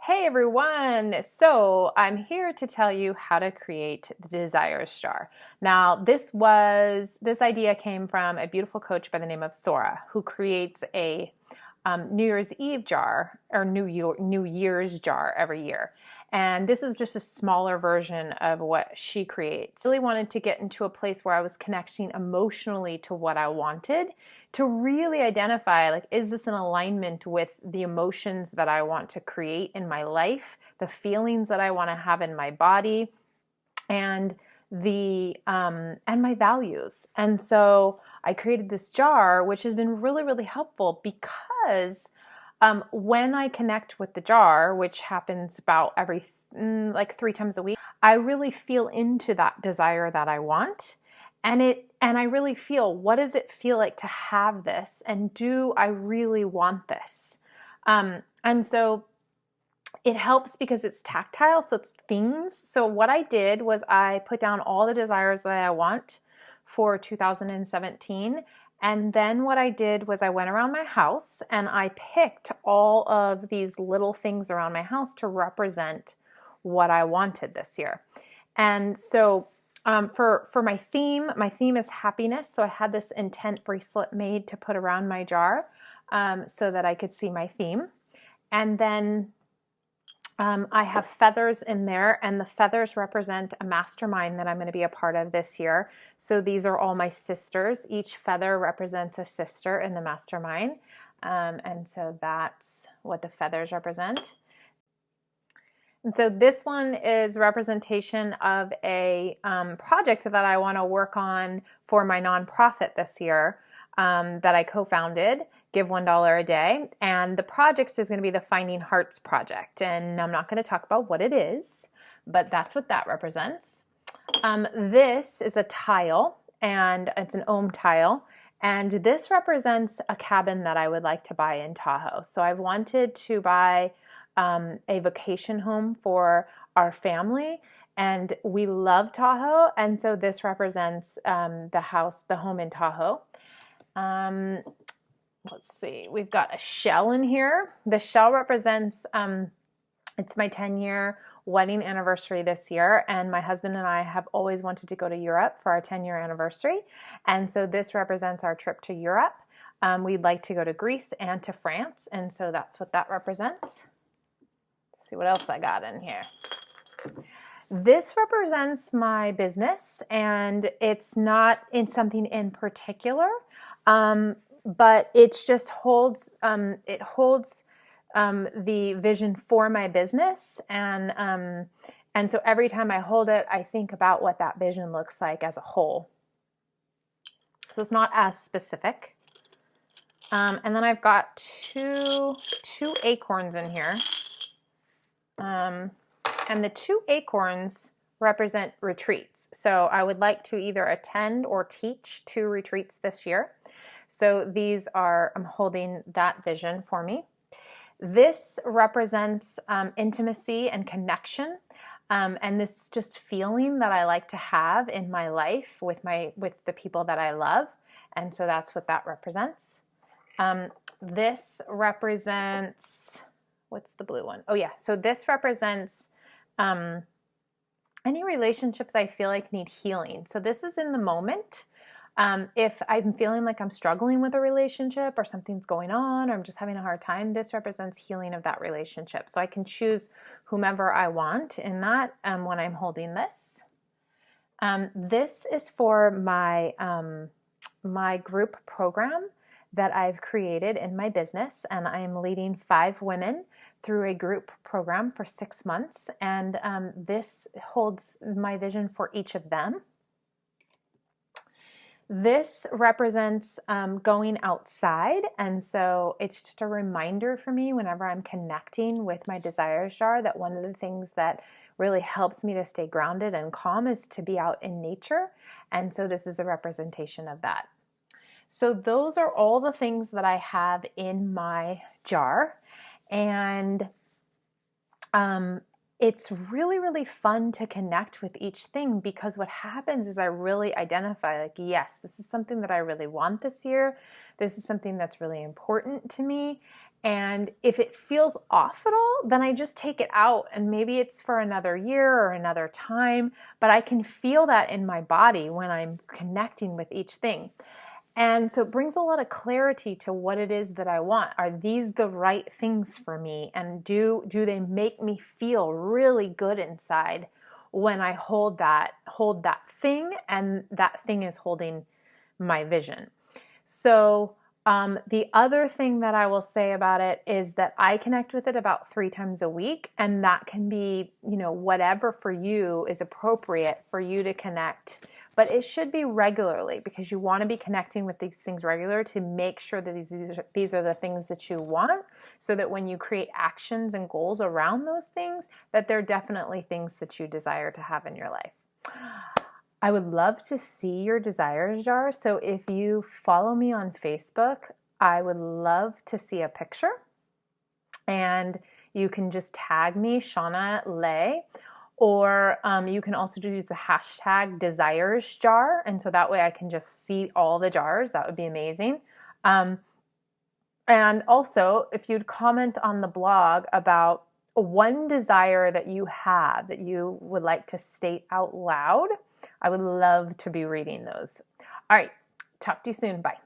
Hey everyone! So I'm here to tell you how to create the Desires jar. Now, this idea came from a beautiful coach by the name of Sora, who creates a New Year's Eve jar or New Year's jar every year. And this is just a smaller version of what she creates. I really wanted to get into a place where I was connecting emotionally to what I wanted, to really identify, like, is this in alignment with the emotions that I want to create in my life, the feelings that I want to have in my body, and and my values. And so I created this jar, which has been really, really helpful because when I connect with the jar, which happens about every like 3 times a week, I really feel into that desire that I want. And I really feel, what does it feel like to have this? And do I really want this? And so it helps because it's tactile, so it's things. So what I did was I put down all the desires that I want for 2017. And then what I did was I went around my house and I picked all of these little things around my house to represent what I wanted this year. And so for my theme is happiness. So I had this intent bracelet made to put around my jar so that I could see my theme. And then I have feathers in there, and the feathers represent a mastermind that I'm going to be a part of this year. So these are all my sisters. Each feather represents a sister in the mastermind. And so that's what the feathers represent. And so this one is representation of a project that I want to work on for my nonprofit this year that I co-founded, Give $1 a Day. And the project is going to be the Finding Hearts Project. And I'm not going to talk about what it is, but that's what that represents. This is a tile, and it's an Om tile. And this represents a cabin that I would like to buy in Tahoe. So I've wanted to buy a vacation home for our family, and we love Tahoe, and so this represents the home in Tahoe. Let's see, we've got a shell in here. The shell represents, it's my 10-year wedding anniversary this year, and my husband and I have always wanted to go to Europe for our 10-year anniversary, and so this represents our trip to Europe. We'd like to go to Greece and to France, and so that's what that represents. Let's see what else I got in here. This represents my business, and it's not in something in particular, but it just holds the vision for my business, and so every time I hold it, I think about what that vision looks like as a whole. So it's not as specific. And then I've got two acorns in here. And the 2 acorns represent retreats. So I would like to either attend or teach 2 retreats this year. So these are, I'm holding that vision for me. This represents intimacy and connection. And this just feeling that I like to have in my life with the people that I love. And so that's what that represents. This represents, what's the blue one? Oh yeah, so this represents any relationships I feel like need healing. So this is in the moment. If I'm feeling like I'm struggling with a relationship or something's going on or I'm just having a hard time, this represents healing of that relationship. So I can choose whomever I want in that when I'm holding this. This is for my, my group program that I've created in my business, and I'm leading 5 women through a group program for 6 months, and this holds my vision for each of them. This represents going outside, and so it's just a reminder for me whenever I'm connecting with my desires jar that one of the things that really helps me to stay grounded and calm is to be out in nature, and so this is a representation of that. So those are all the things that I have in my jar, and it's really, really fun to connect with each thing, because what happens is I really identify, like, yes, this is something that I really want this year. This is something that's really important to me. And if it feels off at all, then I just take it out, and maybe it's for another year or another time, but I can feel that in my body when I'm connecting with each thing. And so it brings a lot of clarity to what it is that I want. Are these the right things for me? And do they make me feel really good inside when I hold that thing, and that thing is holding my vision? So the other thing that I will say about it is that I connect with it about 3 times a week, and that can be, whatever for you is appropriate for you to connect. But it should be regularly, because you want to be connecting with these things regular to make sure that these are the things that you want, so that when you create actions and goals around those things, that they're definitely things that you desire to have in your life. I would love to see your desires jar. So if you follow me on Facebook, I would love to see a picture. And you can just tag me, Shauna Lay, or you can also use the hashtag desires jar. And so that way I can just see all the jars. That would be amazing. And also, if you'd comment on the blog about one desire that you have that you would like to state out loud, I would love to be reading those. All right, talk to you soon. Bye.